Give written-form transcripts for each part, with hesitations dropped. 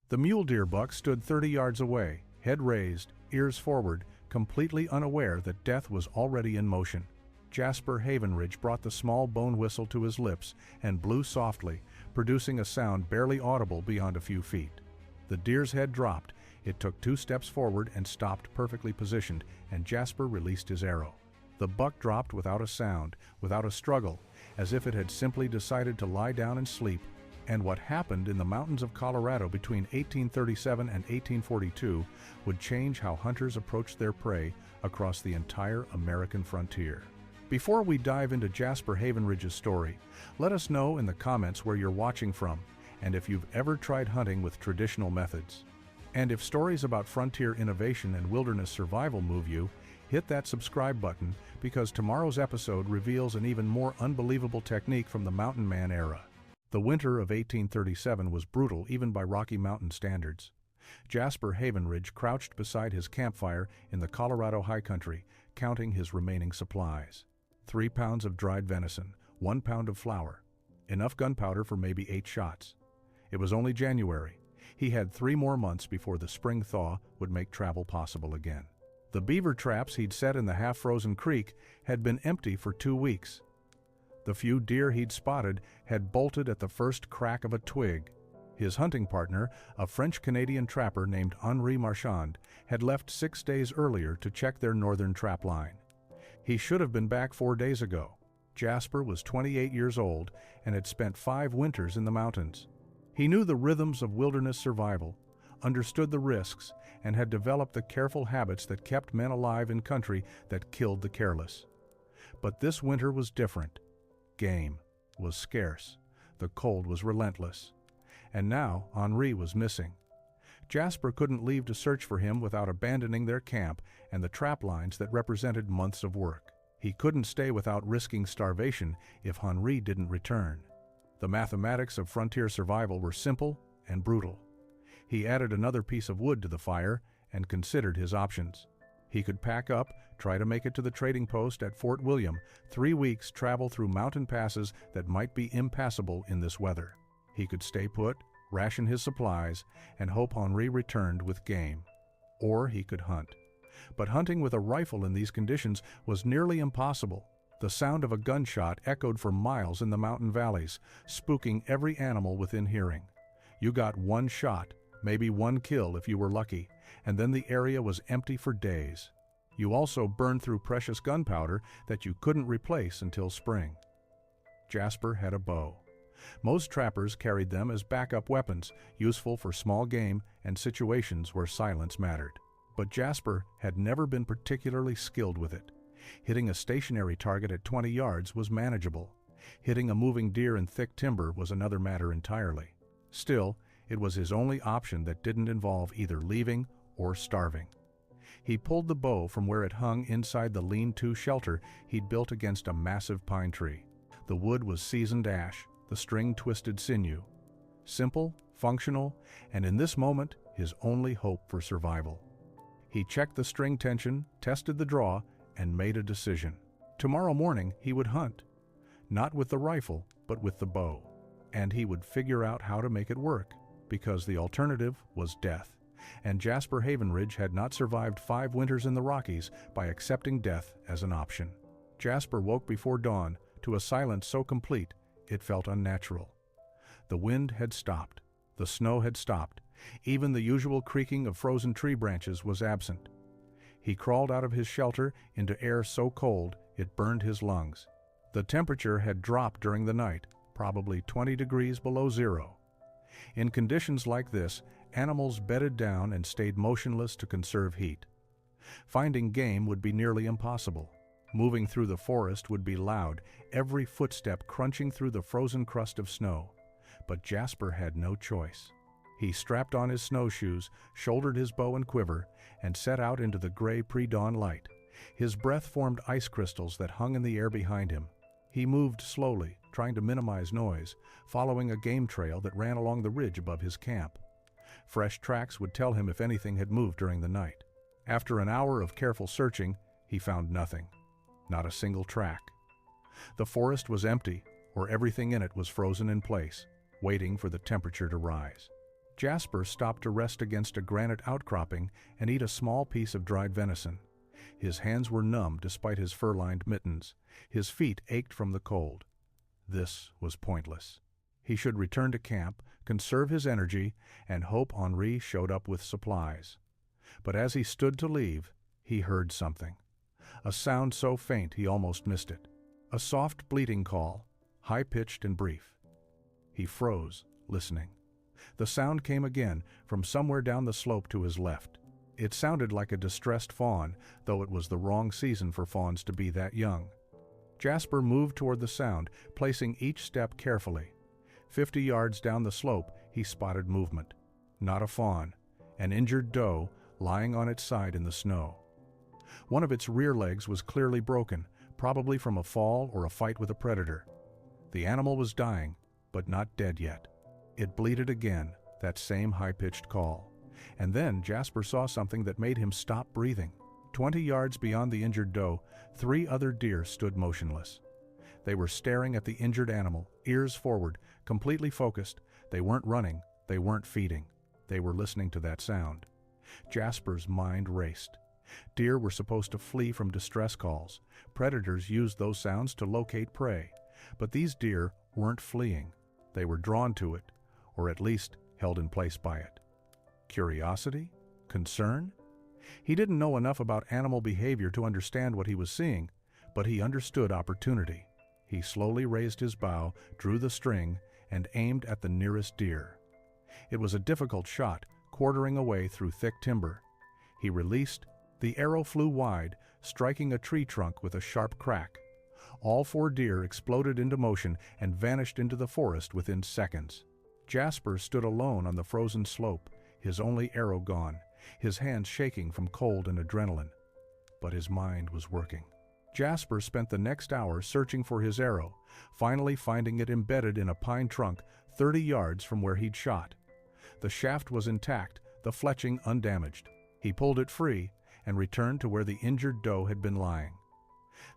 The mule deer buck stood 30 yards away, head raised, ears forward, completely unaware that death was already in motion. Jasper Havenridge brought the small bone whistle to his lips and blew softly, producing a sound barely audible beyond a few feet. The deer's head dropped. It took 2 steps forward and stopped perfectly positioned, and Jasper released his arrow. The buck dropped without a sound, without a struggle, as if it had simply decided to lie down and sleep. And what happened in the mountains of Colorado between 1837 and 1842 would change how hunters approached their prey across the entire American frontier. Before we dive into Jasper Havenridge's story, let us know in the comments where you're watching from, and if you've ever tried hunting with traditional methods. And if stories about frontier innovation and wilderness survival move you, hit that subscribe button, because tomorrow's episode reveals an even more unbelievable technique from the mountain man era. The winter of 1837 was brutal even by Rocky Mountain standards. Jasper Havenridge crouched beside his campfire in the Colorado high country, counting his remaining supplies. 3 pounds of dried venison, 1 pound of flour, enough gunpowder for maybe 8 shots. It was only January. He had 3 more months before the spring thaw would make travel possible again. The beaver traps he'd set in the half-frozen creek had been empty for 2 weeks. The few deer he'd spotted had bolted at the first crack of a twig. His hunting partner, a French-Canadian trapper named Henri Marchand, had left 6 days earlier to check their northern trap line. He should have been back 4 days ago. Jasper was 28 years old and had spent 5 winters in the mountains. He knew the rhythms of wilderness survival, understood the risks, and had developed the careful habits that kept men alive in country that killed the careless. But this winter was different. Game was scarce. The cold was relentless. And now Henri was missing. Jasper couldn't leave to search for him without abandoning their camp and the trap lines that represented months of work. He couldn't stay without risking starvation if Henri didn't return. The mathematics of frontier survival were simple and brutal. He added another piece of wood to the fire and considered his options. He could pack up, try to make it to the trading post at Fort William, 3 weeks travel through mountain passes that might be impassable in this weather. He could stay put, ration his supplies, and hope Henri returned with game. Or he could hunt. But hunting with a rifle in these conditions was nearly impossible. The sound of a gunshot echoed for miles in the mountain valleys, spooking every animal within hearing. You got 1 shot, maybe 1 kill if you were lucky, and then the area was empty for days. You also burned through precious gunpowder that you couldn't replace until spring. Jasper had a bow. Most trappers carried them as backup weapons, useful for small game and situations where silence mattered. But Jasper had never been particularly skilled with it. Hitting a stationary target at 20 yards was manageable. Hitting a moving deer in thick timber was another matter entirely. Still, it was his only option that didn't involve either leaving or starving. He pulled the bow from where it hung inside the lean-to shelter he'd built against a massive pine tree. The wood was seasoned ash, the string twisted sinew. Simple, functional, and in this moment, his only hope for survival. He checked the string tension, tested the draw, and made a decision. Tomorrow morning he would hunt. Not with the rifle, but with the bow. And he would figure out how to make it work, because the alternative was death. And Jasper Havenridge had not survived 5 winters in the Rockies by accepting death as an option. Jasper woke before dawn to a silence so complete it felt unnatural. The wind had stopped. The snow had stopped. Even the usual creaking of frozen tree branches was absent. He crawled out of his shelter into air so cold it burned his lungs. The temperature had dropped during the night, probably 20 degrees below zero. In conditions like this, animals bedded down and stayed motionless to conserve heat. Finding game would be nearly impossible. Moving through the forest would be loud, every footstep crunching through the frozen crust of snow. But Jasper had no choice. He strapped on his snowshoes, shouldered his bow and quiver, and set out into the gray pre-dawn light. His breath formed ice crystals that hung in the air behind him. He moved slowly, trying to minimize noise, following a game trail that ran along the ridge above his camp. Fresh tracks would tell him if anything had moved during the night. After an hour of careful searching, he found nothing. Not a single track. The forest was empty, or everything in it was frozen in place, waiting for the temperature to rise. Jasper stopped to rest against a granite outcropping and eat a small piece of dried venison. His hands were numb despite his fur-lined mittens. His feet ached from the cold. This was pointless. He should return to camp, conserve his energy, and hope Henri showed up with supplies. But as he stood to leave, he heard something. A sound so faint he almost missed it. A soft bleating call, high-pitched and brief. He froze, listening. The sound came again from somewhere down the slope to his left. It sounded like a distressed fawn, though it was the wrong season for fawns to be that young. Jasper moved toward the sound, placing each step carefully. 50 yards down the slope, he spotted movement. Not a fawn, an injured doe lying on its side in the snow. One of its rear legs was clearly broken, probably from a fall or a fight with a predator. The animal was dying, but not dead yet. It bleated again, that same high-pitched call. And then Jasper saw something that made him stop breathing. 20 yards beyond the injured doe, 3 other deer stood motionless. They were staring at the injured animal, ears forward, completely focused. They weren't running, they weren't feeding. They were listening to that sound. Jasper's mind raced. Deer were supposed to flee from distress calls. Predators used those sounds to locate prey. But these deer weren't fleeing. They were drawn to it, or at least held in place by it. Curiosity? Concern? He didn't know enough about animal behavior to understand what he was seeing, but he understood opportunity. He slowly raised his bow, drew the string, and aimed at the nearest deer. It was a difficult shot, quartering away through thick timber. He released. The arrow flew wide, striking a tree trunk with a sharp crack. All 4 deer exploded into motion and vanished into the forest within seconds. Jasper stood alone on the frozen slope, his only arrow gone, his hands shaking from cold and adrenaline. But his mind was working. Jasper spent the next hour searching for his arrow, finally finding it embedded in a pine trunk 30 yards from where he'd shot. The shaft was intact, the fletching undamaged. He pulled it free and returned to where the injured doe had been lying.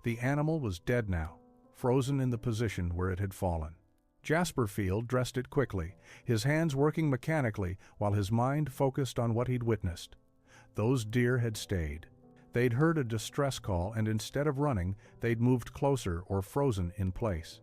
The animal was dead now, frozen in the position where it had fallen. Jasper Field dressed it quickly, his hands working mechanically while his mind focused on what he'd witnessed. Those deer had stayed. They'd heard a distress call, and instead of running, they'd moved closer or frozen in place.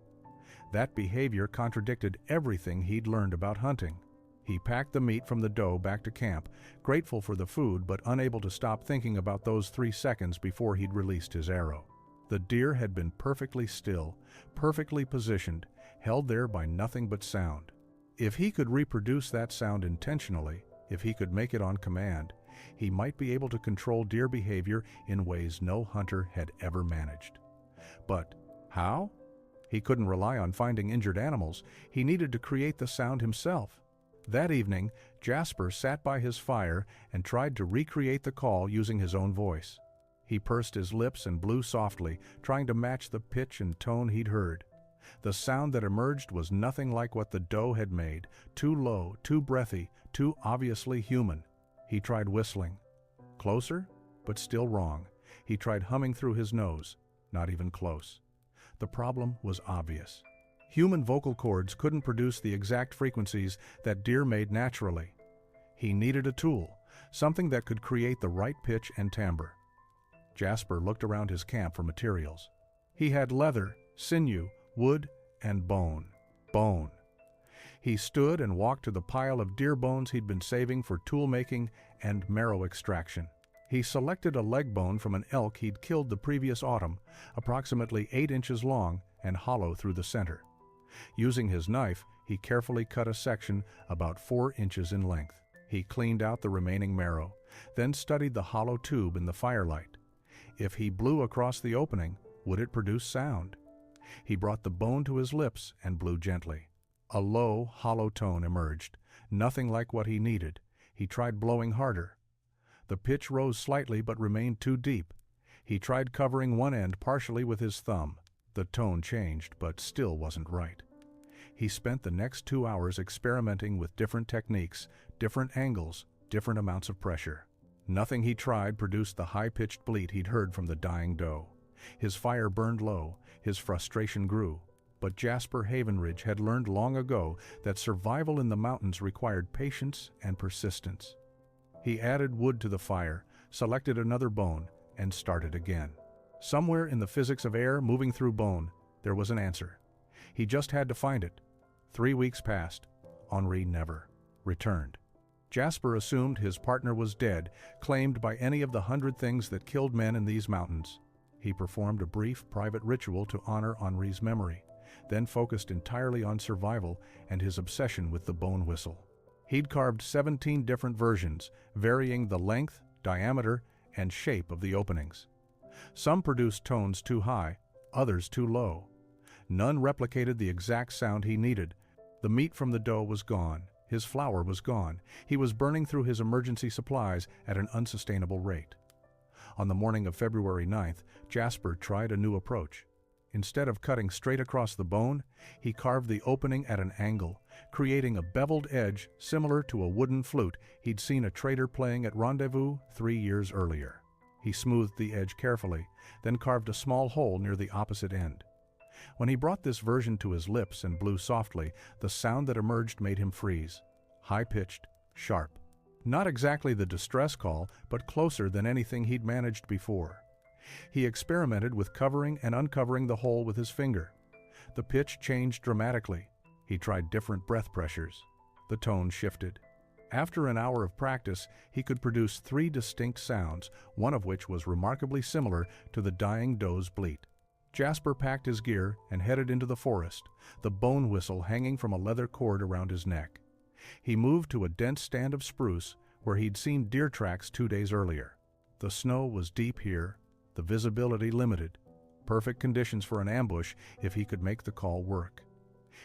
That behavior contradicted everything he'd learned about hunting. He packed the meat from the doe back to camp, grateful for the food but unable to stop thinking about those 3 seconds before he'd released his arrow. The deer had been perfectly still, perfectly positioned, held there by nothing but sound. If he could reproduce that sound intentionally, if he could make it on command, he might be able to control deer behavior in ways no hunter had ever managed. But how? He couldn't rely on finding injured animals. He needed to create the sound himself. That evening, Jasper sat by his fire and tried to recreate the call using his own voice. He pursed his lips and blew softly, trying to match the pitch and tone he'd heard. The sound that emerged was nothing like what the doe had made, too low, too breathy, too obviously human. He tried whistling. Closer, but still wrong. He tried humming through his nose. Not even close. The problem was obvious. Human vocal cords couldn't produce the exact frequencies that deer made naturally. He needed a tool, something that could create the right pitch and timbre. Jasper looked around his camp for materials. He had leather, sinew, wood, and bone. Bone. He stood and walked to the pile of deer bones he'd been saving for tool making and marrow extraction. He selected a leg bone from an elk he'd killed the previous autumn, approximately 8 inches long and hollow through the center. Using his knife, he carefully cut a section about 4 inches in length. He cleaned out the remaining marrow, then studied the hollow tube in the firelight. If he blew across the opening, would it produce sound? He brought the bone to his lips and blew gently. A low, hollow tone emerged, nothing like what he needed. He tried blowing harder. The pitch rose slightly but remained too deep. He tried covering one end partially with his thumb. The tone changed, but still wasn't right. He spent the next 2 hours experimenting with different techniques, different angles, different amounts of pressure. Nothing he tried produced the high-pitched bleat he'd heard from the dying doe. His fire burned low, his frustration grew. But Jasper Havenridge had learned long ago that survival in the mountains required patience and persistence. He added wood to the fire, selected another bone, and started again. Somewhere in the physics of air moving through bone, there was an answer. He just had to find it. 3 weeks passed. Henri never returned. Jasper assumed his partner was dead, claimed by any of the 100 things that killed men in these mountains. He performed a brief private ritual to honor Henri's memory, then focused entirely on survival and his obsession with the bone whistle. He'd carved 17 different versions, varying the length, diameter, and shape of the openings. Some produced tones too high, others too low. None replicated the exact sound he needed. The meat from the dough was gone. His flour was gone. He was burning through his emergency supplies at an unsustainable rate. On the morning of February 9th, Jasper tried a new approach. Instead of cutting straight across the bone, he carved the opening at an angle, creating a beveled edge similar to a wooden flute he'd seen a trader playing at Rendezvous 3 years earlier. He smoothed the edge carefully, then carved a small hole near the opposite end. When he brought this version to his lips and blew softly, the sound that emerged made him freeze. High-pitched, sharp. Not exactly the distress call, but closer than anything he'd managed before. He experimented with covering and uncovering the hole with his finger. The pitch changed dramatically. He tried different breath pressures. The tone shifted. After an hour of practice, he could produce 3 distinct sounds, one of which was remarkably similar to the dying doe's bleat. Jasper packed his gear and headed into the forest, the bone whistle hanging from a leather cord around his neck. He moved to a dense stand of spruce where he'd seen deer tracks 2 days earlier. The snow was deep here, the visibility limited. Perfect conditions for an ambush if he could make the call work.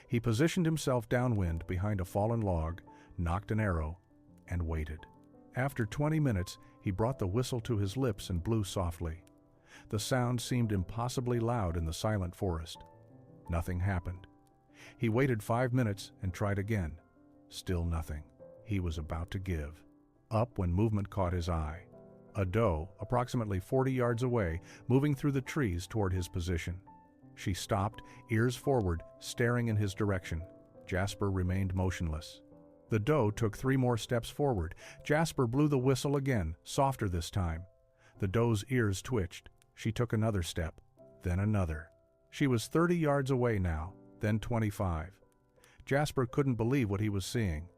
He positioned himself downwind behind a fallen log, nocked an arrow, and waited. After 20 minutes, he brought the whistle to his lips and blew softly. The sound seemed impossibly loud in the silent forest. Nothing happened. He waited 5 minutes and tried again. Still nothing. He was about to give up when movement caught his eye. A doe, approximately 40 yards away, moving through the trees toward his position. She stopped, ears forward, staring in his direction. Jasper remained motionless. The doe took 3 more steps forward. Jasper blew the whistle again, softer this time. The doe's ears twitched. She took another step, then another. She was 30 yards away now, then 25. Jasper couldn't believe what he was seeing.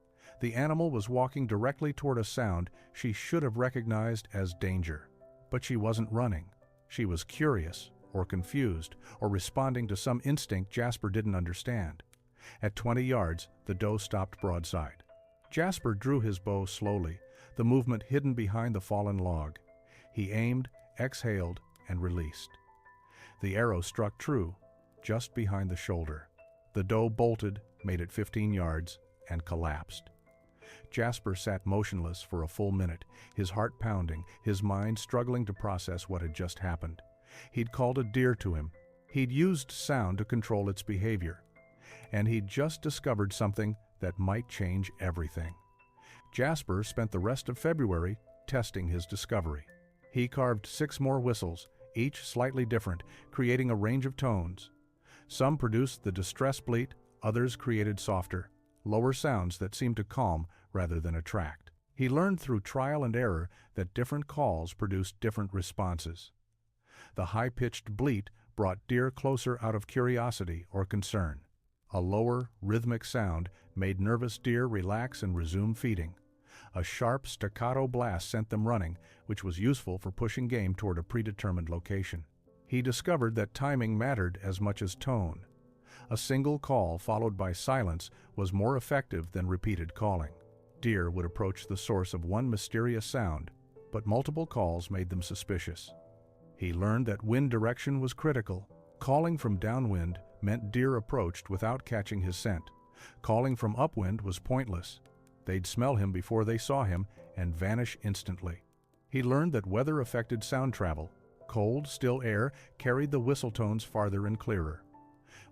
The animal was walking directly toward a sound she should have recognized as danger. But she wasn't running. She was curious, or confused, or responding to some instinct Jasper didn't understand. At 20 yards, the doe stopped broadside. Jasper drew his bow slowly, the movement hidden behind the fallen log. He aimed, exhaled, and released. The arrow struck true, just behind the shoulder. The doe bolted, made it 15 yards, and collapsed. Jasper sat motionless for a full minute, his heart pounding, his mind struggling to process what had just happened. He'd called a deer to him. He'd used sound to control its behavior. And he'd just discovered something that might change everything. Jasper spent the rest of February testing his discovery. He carved 6 more whistles, each slightly different, creating a range of tones. Some produced the distress bleat, others created softer, lower sounds that seemed to calm rather than attract. He learned through trial and error that different calls produced different responses. The high-pitched bleat brought deer closer out of curiosity or concern. A lower, rhythmic sound made nervous deer relax and resume feeding. A sharp, staccato blast sent them running, which was useful for pushing game toward a predetermined location. He discovered that timing mattered as much as tone. A single call followed by silence was more effective than repeated calling. Deer would approach the source of one mysterious sound, but multiple calls made them suspicious. He learned that wind direction was critical. Calling from downwind meant deer approached without catching his scent. Calling from upwind was pointless. They'd smell him before they saw him and vanish instantly. He learned that weather affected sound travel. Cold, still air carried the whistle tones farther and clearer.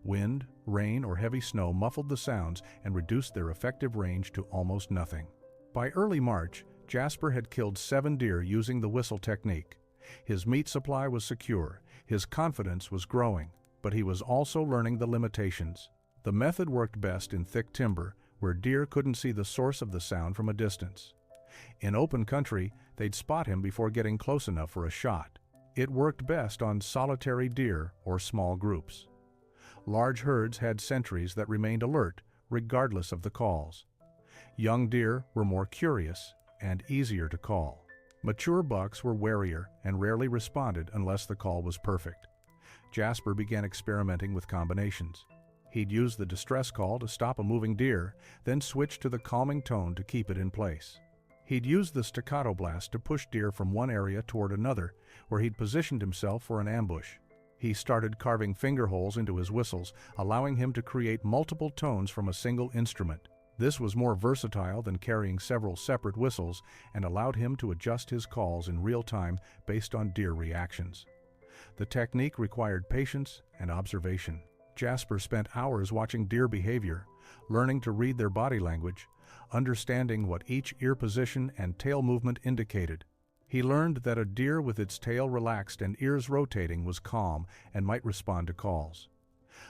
Wind, rain, or heavy snow muffled the sounds and reduced their effective range to almost nothing. By early March, Jasper had killed 7 deer using the whistle technique. His meat supply was secure. His confidence was growing. but he was also learning the limitations. The method worked best in thick timber, where deer couldn't see the source of the sound from a distance. In open country, they'd spot him before getting close enough for a shot. It worked best on solitary deer or small groups. Large herds had sentries that remained alert, regardless of the calls. Young deer were more curious and easier to call. Mature bucks were warier and rarely responded unless the call was perfect. Jasper began experimenting with combinations. He'd use the distress call to stop a moving deer, then switch to the calming tone to keep it in place. He'd use the staccato blast to push deer from one area toward another, where he'd positioned himself for an ambush. He started carving finger holes into his whistles, allowing him to create multiple tones from a single instrument. This was more versatile than carrying several separate whistles and allowed him to adjust his calls in real time based on deer reactions. The technique required patience and observation. Jasper spent hours watching deer behavior, learning to read their body language, understanding what each ear position and tail movement indicated. He learned that a deer with its tail relaxed and ears rotating was calm and might respond to calls.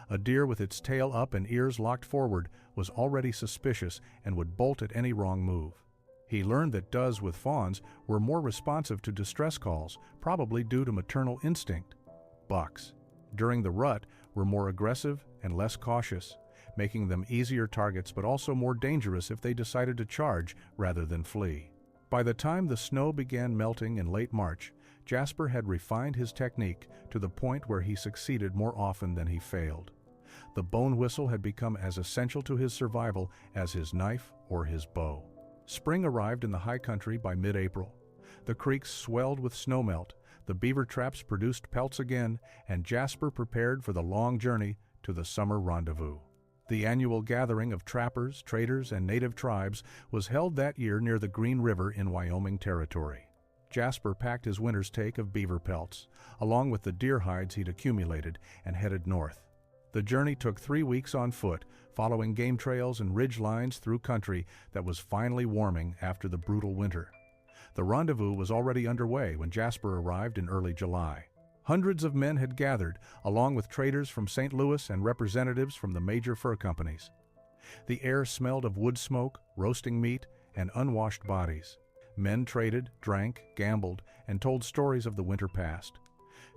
A deer with its tail up and ears locked forward was already suspicious and would bolt at any wrong move. He learned that does with fawns were more responsive to distress calls, probably due to maternal instinct. Bucks, during the rut, were more aggressive and less cautious, making them easier targets but also more dangerous if they decided to charge rather than flee. By the time the snow began melting in late March, Jasper had refined his technique to the point where he succeeded more often than he failed. The bone whistle had become as essential to his survival as his knife or his bow. Spring arrived in the high country by mid-April. The creeks swelled with snowmelt, the beaver traps produced pelts again, and Jasper prepared for the long journey to the summer rendezvous. The annual gathering of trappers, traders, and native tribes was held that year near the Green River in Wyoming Territory. Jasper packed his winter's take of beaver pelts, along with the deer hides he'd accumulated, and headed north. The journey took 3 weeks on foot, following game trails and ridge lines through country that was finally warming after the brutal winter. The rendezvous was already underway when Jasper arrived in early July. Hundreds of men had gathered, along with traders from St. Louis and representatives from the major fur companies. The air smelled of wood smoke, roasting meat, and unwashed bodies. Men traded, drank, gambled, and told stories of the winter past.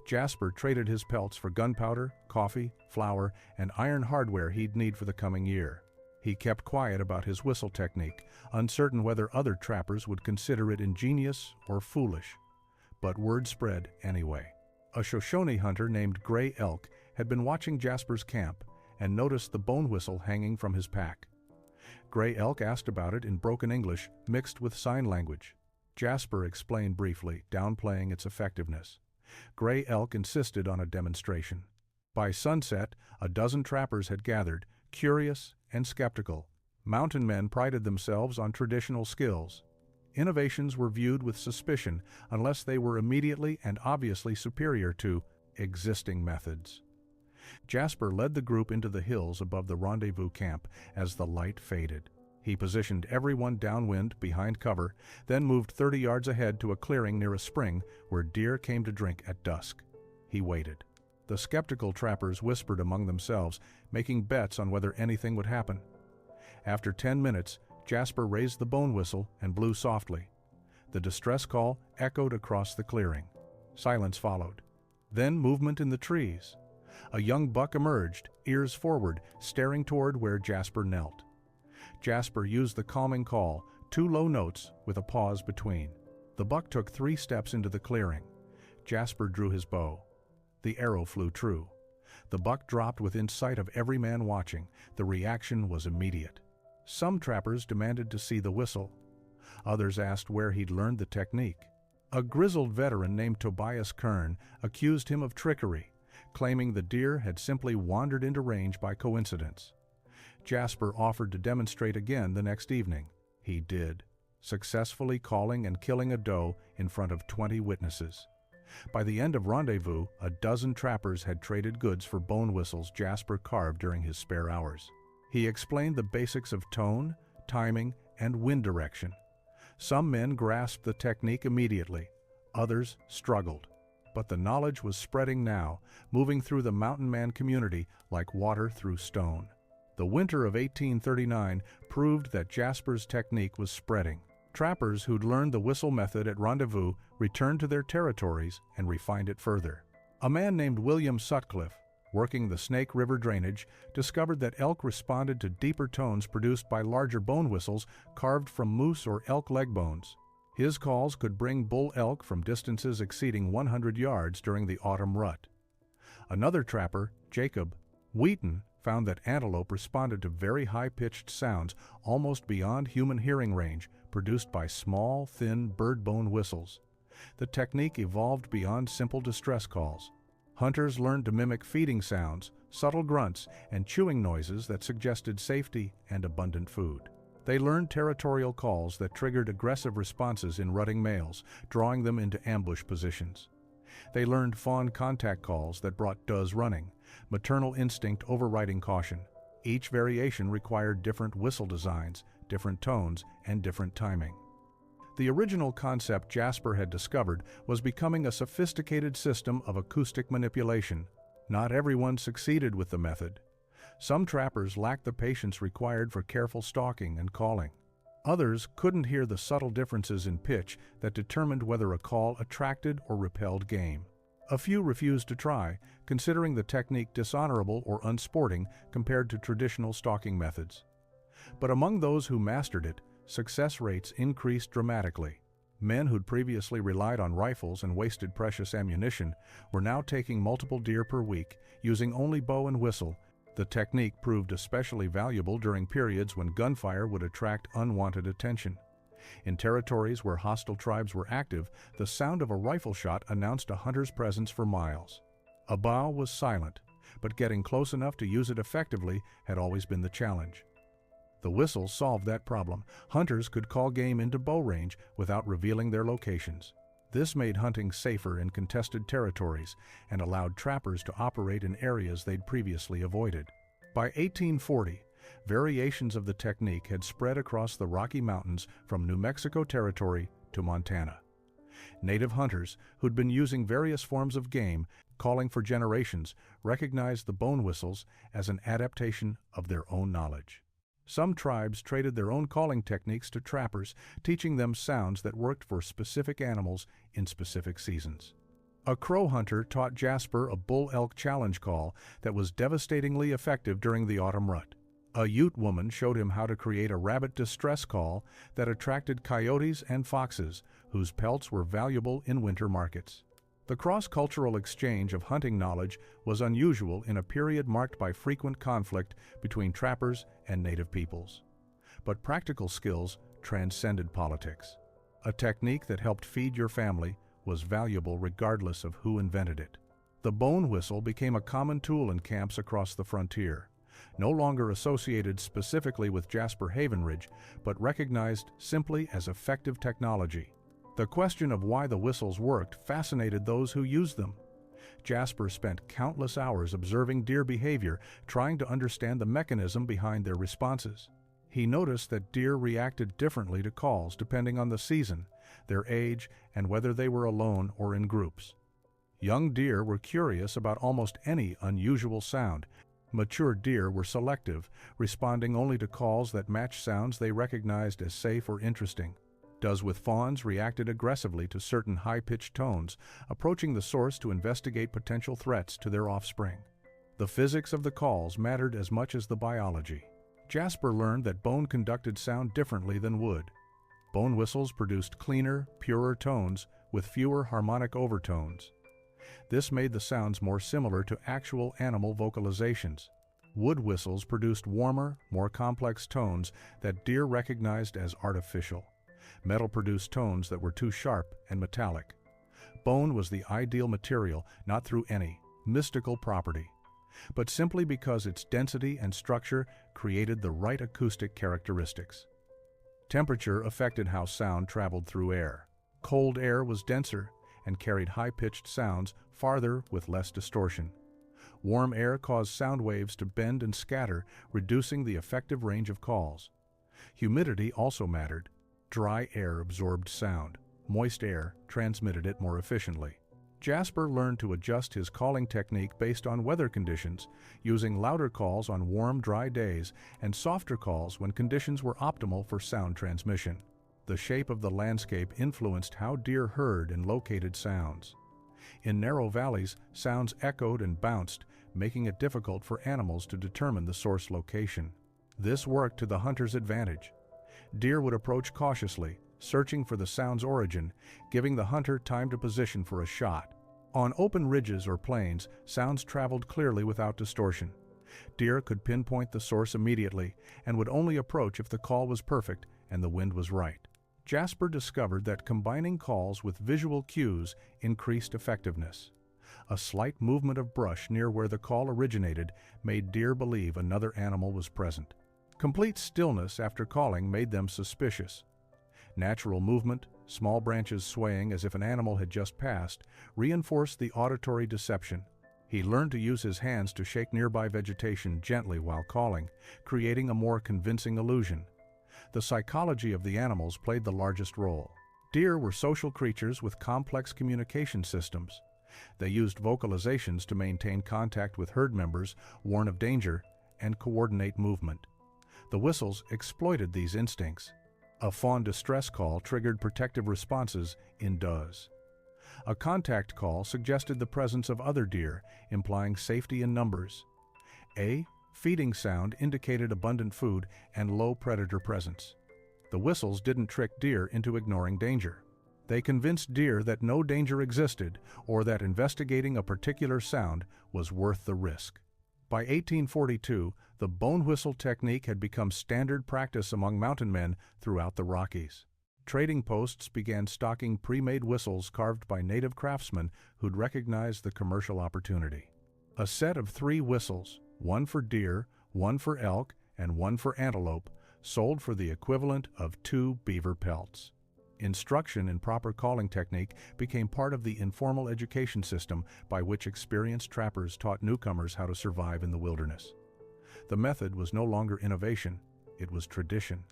Jasper traded his pelts for gunpowder, coffee, flour, and iron hardware he'd need for the coming year. He kept quiet about his whistle technique, uncertain whether other trappers would consider it ingenious or foolish. But word spread anyway. A Shoshone hunter named Gray Elk had been watching Jasper's camp and noticed the bone whistle hanging from his pack. Gray Elk asked about it in broken English mixed with sign language. Jasper explained briefly, downplaying its effectiveness. Gray Elk insisted on a demonstration. By sunset, a dozen trappers had gathered, curious and skeptical. Mountain men prided themselves on traditional skills. Innovations were viewed with suspicion unless they were immediately and obviously superior to existing methods. Jasper led the group into the hills above the rendezvous camp as the light faded. He positioned everyone downwind behind cover, then moved 30 yards ahead to a clearing near a spring where deer came to drink at dusk. He waited. The skeptical trappers whispered among themselves, making bets on whether anything would happen. After 10 minutes, Jasper raised the bone whistle and blew softly. The distress call echoed across the clearing. Silence followed. Then movement in the trees. A young buck emerged, ears forward, staring toward where Jasper knelt. Jasper used the calming call, 2 low notes with a pause between. The buck took 3 steps into the clearing. Jasper drew his bow. The arrow flew true. The buck dropped within sight of every man watching. The reaction was immediate. Some trappers demanded to see the whistle. Others asked where he'd learned the technique. A grizzled veteran named Tobias Kern accused him of trickery, claiming the deer had simply wandered into range by coincidence. Jasper offered to demonstrate again the next evening. He did, successfully calling and killing a doe in front of 20 witnesses. By the end of rendezvous, a dozen trappers had traded goods for bone whistles Jasper carved during his spare hours. He explained the basics of tone, timing, and wind direction. Some men grasped the technique immediately. Others struggled. But the knowledge was spreading now, moving through the mountain man community like water through stone. The winter of 1839 proved that Jasper's technique was spreading. Trappers who'd learned the whistle method at Rendezvous returned to their territories and refined it further. A man named William Sutcliffe, working the Snake River drainage, discovered that elk responded to deeper tones produced by larger bone whistles carved from moose or elk leg bones. His calls could bring bull elk from distances exceeding 100 yards during the autumn rut. Another trapper, Jacob Wheaton, found that antelope responded to very high-pitched sounds almost beyond human hearing range, produced by small, thin bird bone whistles. The technique evolved beyond simple distress calls. Hunters learned to mimic feeding sounds, subtle grunts, and chewing noises that suggested safety and abundant food. They learned territorial calls that triggered aggressive responses in rutting males, drawing them into ambush positions. They learned fawn contact calls that brought does running, maternal instinct overriding caution. Each variation required different whistle designs, different tones, and different timing. The original concept Jasper had discovered was becoming a sophisticated system of acoustic manipulation. Not everyone succeeded with the method. Some trappers lacked the patience required for careful stalking and calling. Others couldn't hear the subtle differences in pitch that determined whether a call attracted or repelled game. A few refused to try, considering the technique dishonorable or unsporting compared to traditional stalking methods. But among those who mastered it, success rates increased dramatically. Men who'd previously relied on rifles and wasted precious ammunition were now taking multiple deer per week, using only bow and whistle. The technique proved especially valuable during periods when gunfire would attract unwanted attention. In territories where hostile tribes were active, the sound of a rifle shot announced a hunter's presence for miles. A bow was silent, but getting close enough to use it effectively had always been the challenge. The whistle solved that problem. Hunters could call game into bow range without revealing their locations. This made hunting safer in contested territories and allowed trappers to operate in areas they'd previously avoided. By 1840, variations of the technique had spread across the Rocky Mountains from New Mexico Territory to Montana. Native hunters, who'd been using various forms of game, calling for generations, recognized the bone whistles as an adaptation of their own knowledge. Some tribes traded their own calling techniques to trappers, teaching them sounds that worked for specific animals in specific seasons. A crow hunter taught Jasper a bull elk challenge call that was devastatingly effective during the autumn rut. A Ute woman showed him how to create a rabbit distress call that attracted coyotes and foxes, whose pelts were valuable in winter markets. The cross-cultural exchange of hunting knowledge was unusual in a period marked by frequent conflict between trappers and native peoples. But practical skills transcended politics. A technique that helped feed your family was valuable regardless of who invented it. The bone whistle became a common tool in camps across the frontier, no longer associated specifically with Jasper Havenridge, but recognized simply as effective technology. The question of why the whistles worked fascinated those who used them. Jasper spent countless hours observing deer behavior, trying to understand the mechanism behind their responses. He noticed that deer reacted differently to calls depending on the season, their age, and whether they were alone or in groups. Young deer were curious about almost any unusual sound. Mature deer were selective, responding only to calls that matched sounds they recognized as safe or interesting. Does with fawns reacted aggressively to certain high-pitched tones, approaching the source to investigate potential threats to their offspring. The physics of the calls mattered as much as the biology. Jasper learned that bone conducted sound differently than wood. Bone whistles produced cleaner, purer tones with fewer harmonic overtones. This made the sounds more similar to actual animal vocalizations. Wood whistles produced warmer, more complex tones that deer recognized as artificial. Metal produced tones that were too sharp and metallic. Bone was the ideal material, not through any mystical property, but simply because its density and structure created the right acoustic characteristics. Temperature affected how sound traveled through air. Cold air was denser and carried high-pitched sounds farther with less distortion. Warm air caused sound waves to bend and scatter, reducing the effective range of calls. Humidity also mattered. Dry air absorbed sound. Moist air transmitted it more efficiently. Jasper learned to adjust his calling technique based on weather conditions, using louder calls on warm, dry days and softer calls when conditions were optimal for sound transmission. The shape of the landscape influenced how deer heard and located sounds. In narrow valleys, sounds echoed and bounced, making it difficult for animals to determine the source location. This worked to the hunter's advantage. Deer would approach cautiously, searching for the sound's origin, giving the hunter time to position for a shot. On open ridges or plains, sounds traveled clearly without distortion. Deer could pinpoint the source immediately and would only approach if the call was perfect and the wind was right. Jasper discovered that combining calls with visual cues increased effectiveness. A slight movement of brush near where the call originated made deer believe another animal was present. Complete stillness after calling made them suspicious. Natural movement, small branches swaying as if an animal had just passed, reinforced the auditory deception. He learned to use his hands to shake nearby vegetation gently while calling, creating a more convincing illusion. The psychology of the animals played the largest role. Deer were social creatures with complex communication systems. They used vocalizations to maintain contact with herd members, warn of danger, and coordinate movement. The whistles exploited these instincts. A fawn distress call triggered protective responses in does. A contact call suggested the presence of other deer, implying safety in numbers. A feeding sound indicated abundant food and low predator presence. The whistles didn't trick deer into ignoring danger. They convinced deer that no danger existed or that investigating a particular sound was worth the risk. By 1842, the bone whistle technique had become standard practice among mountain men throughout the Rockies. Trading posts began stocking pre-made whistles carved by native craftsmen who'd recognized the commercial opportunity. A set of 3 whistles, one for deer, one for elk, and one for antelope, sold for the equivalent of 2 beaver pelts. Instruction in proper calling technique became part of the informal education system by which experienced trappers taught newcomers how to survive in the wilderness. The method was no longer innovation, it was tradition.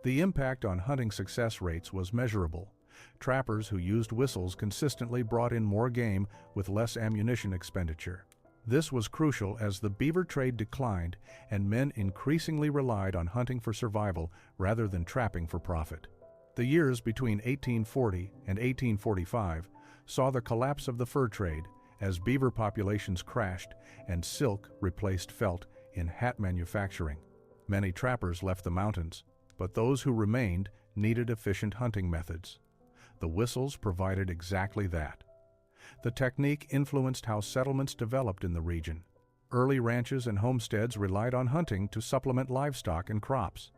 The impact on hunting success rates was measurable. Trappers who used whistles consistently brought in more game with less ammunition expenditure. This was crucial as the beaver trade declined and men increasingly relied on hunting for survival rather than trapping for profit. The years between 1840 and 1845 saw the collapse of the fur trade as beaver populations crashed and silk replaced felt in hat manufacturing. Many trappers left the mountains, but those who remained needed efficient hunting methods. The whistles provided exactly that. The technique influenced how settlements developed in the region. Early ranches and homesteads relied on hunting to supplement livestock and crops.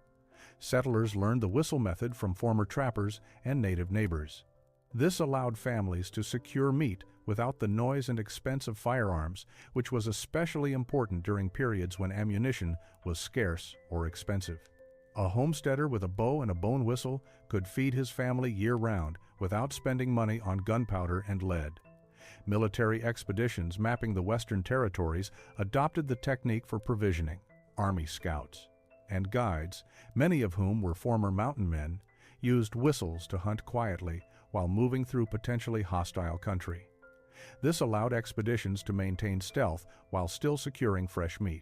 Settlers learned the whistle method from former trappers and native neighbors. This allowed families to secure meat without the noise and expense of firearms, which was especially important during periods when ammunition was scarce or expensive. A homesteader with a bow and a bone whistle could feed his family year-round without spending money on gunpowder and lead. Military expeditions mapping the Western Territories adopted the technique for provisioning. Army scouts and guides, many of whom were former mountain men, used whistles to hunt quietly while moving through potentially hostile country. This allowed expeditions to maintain stealth while still securing fresh meat.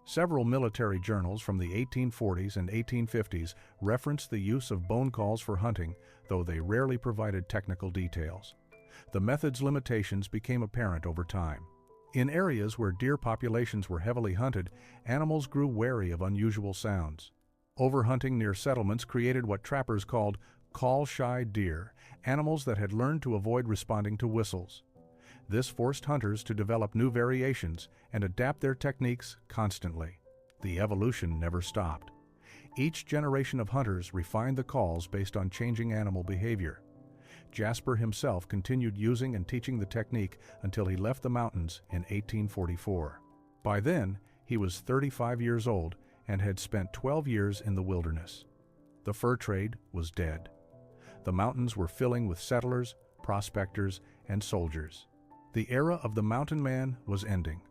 Several military journals from the 1840s and 1850s referenced the use of bone calls for hunting, though they rarely provided technical details. The method's limitations became apparent over time. In areas where deer populations were heavily hunted, animals grew wary of unusual sounds. Overhunting near settlements created what trappers called call-shy deer, animals that had learned to avoid responding to whistles. This forced hunters to develop new variations and adapt their techniques constantly. The evolution never stopped. Each generation of hunters refined the calls based on changing animal behavior. Jasper himself continued using and teaching the technique until he left the mountains in 1844. By then, he was 35 years old and had spent 12 years in the wilderness. The fur trade was dead. The mountains were filling with settlers, prospectors, and soldiers. The era of the mountain man was ending.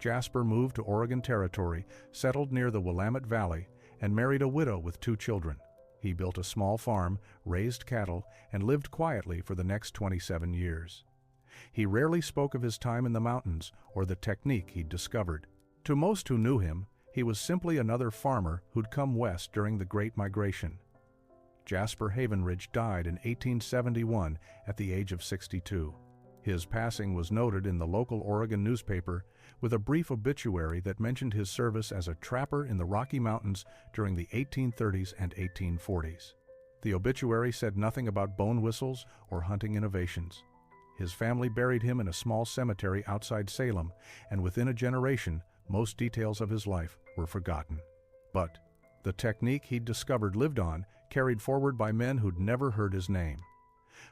Jasper moved to Oregon Territory, settled near the Willamette Valley, and married a widow with 2 children. He built a small farm, raised cattle, and lived quietly for the next 27 years. He rarely spoke of his time in the mountains or the technique he'd discovered. To most who knew him, he was simply another farmer who'd come west during the Great Migration. Jasper Havenridge died in 1871 at the age of 62. His passing was noted in the local Oregon newspaper with a brief obituary that mentioned his service as a trapper in the Rocky Mountains during the 1830s and 1840s. The obituary said nothing about bone whistles or hunting innovations. His family buried him in a small cemetery outside Salem, and within a generation, most details of his life were forgotten. But the technique he'd discovered lived on, carried forward by men who'd never heard his name.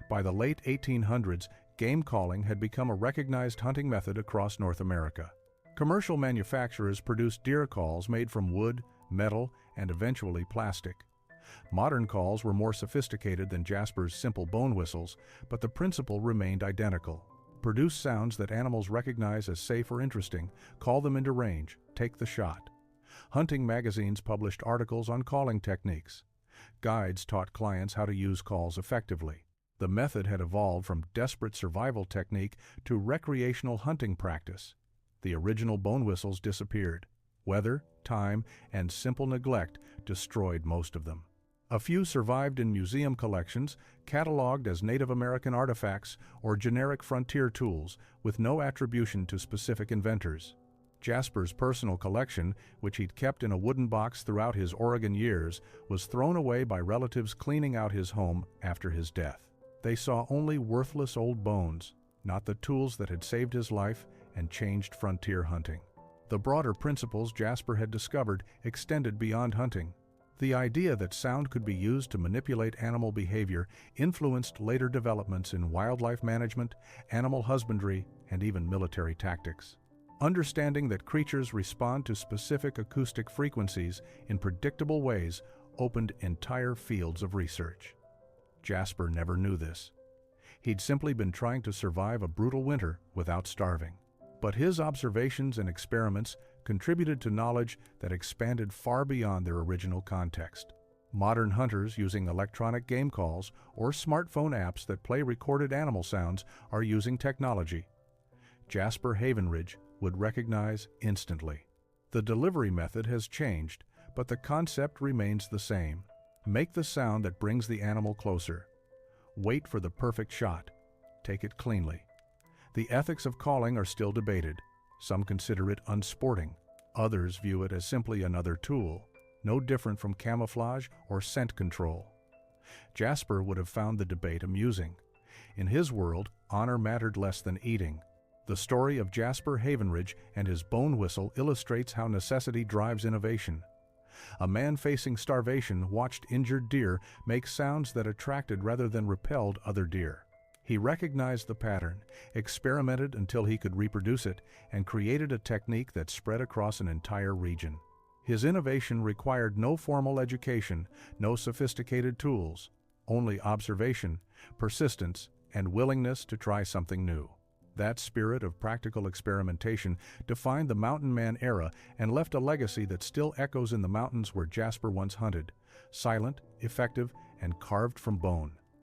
By the late 1800s, game calling had become a recognized hunting method across North America. Commercial manufacturers produced deer calls made from wood, metal, and eventually plastic. Modern calls were more sophisticated than Jasper's simple bone whistles, but the principle remained identical. Produce sounds that animals recognize as safe or interesting, call them into range, take the shot. Hunting magazines published articles on calling techniques. Guides taught clients how to use calls effectively. The method had evolved from desperate survival technique to recreational hunting practice. The original bone whistles disappeared. Weather, time, and simple neglect destroyed most of them. A few survived in museum collections, cataloged as Native American artifacts or generic frontier tools with no attribution to specific inventors. Jasper's personal collection, which he'd kept in a wooden box throughout his Oregon years, was thrown away by relatives cleaning out his home after his death. They saw only worthless old bones, not the tools that had saved his life and changed frontier hunting. The broader principles Jasper had discovered extended beyond hunting. The idea that sound could be used to manipulate animal behavior influenced later developments in wildlife management, animal husbandry, and even military tactics. Understanding that creatures respond to specific acoustic frequencies in predictable ways opened entire fields of research. Jasper never knew this. He'd simply been trying to survive a brutal winter without starving. But his observations and experiments contributed to knowledge that expanded far beyond their original context. Modern hunters using electronic game calls or smartphone apps that play recorded animal sounds are using technology. Jasper Havenridge would recognize instantly. The delivery method has changed, but the concept remains the same. Make the sound that brings the animal closer. Wait for the perfect shot. Take it cleanly. The ethics of calling are still debated. Some consider it unsporting. Others view it as simply another tool, no different from camouflage or scent control. Jasper would have found the debate amusing. In his world, honor mattered less than eating. The story of Jasper Havenridge and his bone whistle illustrates how necessity drives innovation. A man facing starvation watched injured deer make sounds that attracted rather than repelled other deer. He recognized the pattern, experimented until he could reproduce it, and created a technique that spread across an entire region. His innovation required no formal education, no sophisticated tools, only observation, persistence, and willingness to try something new. That spirit of practical experimentation defined the mountain man era and left a legacy that still echoes in the mountains where Jasper once hunted, silent, effective, and carved from bone.